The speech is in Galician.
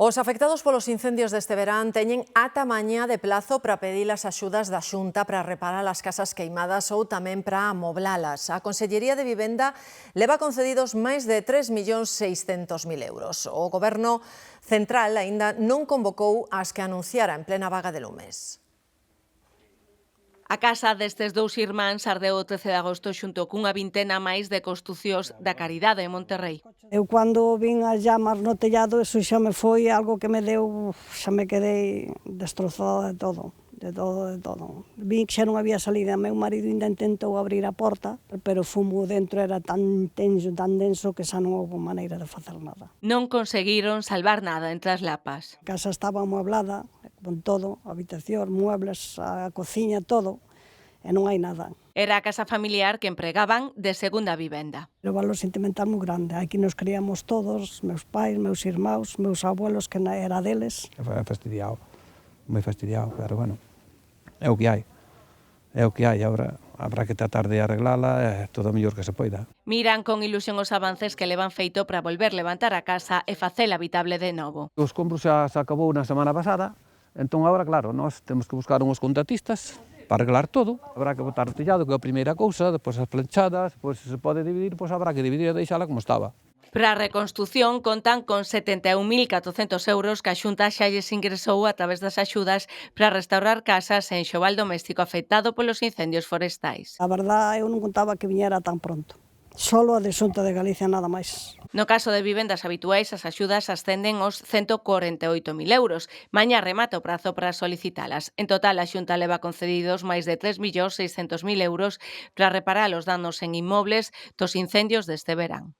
Os afectados polos incendios deste verán teñen ata mañá de plazo para pedir as axudas da Xunta para reparar as casas queimadas ou tamén para amoblalas. A Consellería de Vivenda leva concedidos máis de 3.600.000 euros. O Goberno central aínda non convocou as que anunciara en plena vaga de lumes. A casa destes dous irmáns ardeu o 13 de agosto xunto cunha vintena máis de construcións da Caridade en Monterrei. Eu cando vin as llamas no tellado, eso xa me foi algo que me deu, xa me quedei destrozada de todo. Vi que xa non había salida, meu marido ainda intentou abrir a porta, pero o fumo dentro era tan denso que xa non houve maneira de facer nada. Non conseguiron salvar nada entre as lapas. A casa estaba amueblada, con todo, a habitación, muebles, a cociña, todo, e non hai nada. Era a casa familiar que empregaban de segunda vivenda. O valor sentimental moi grande. Aquí nos criamos todos, meus pais, meus irmãos, meus abuelos, que era deles. Foi fastidiado, moi fastidiado, pero bueno, é o que hai. É o que hai, agora habrá que tratar de arreglala todo o mellor que se poida. Miran con ilusión os avances que levan feito para volver levantar a casa e facela habitable de novo. Os compros xa se acabou na semana pasada, entón agora, claro, nós temos que buscar uns contratistas para arreglar todo. Habrá que botar o tellado, que é a primeira cousa, depois as planchadas, depois se se pode dividir, pois habrá que dividir e deixala como estaba. Para a reconstrución contan con 71.400 euros que a Xunta xa lles ingresou a través das axudas para restaurar casas en xoval doméstico afectado polos incendios forestais. A verdad, eu non contaba que viñera tan pronto. Solo a de Xunta de Galicia, nada máis. No caso de vivendas habituais, as axudas ascenden aos 148.000 euros. Mañá remata o prazo para solicitalas. En total, a Xunta leva concedidos máis de 3.600.000 euros para reparar os danos en inmobles dos incendios deste verán.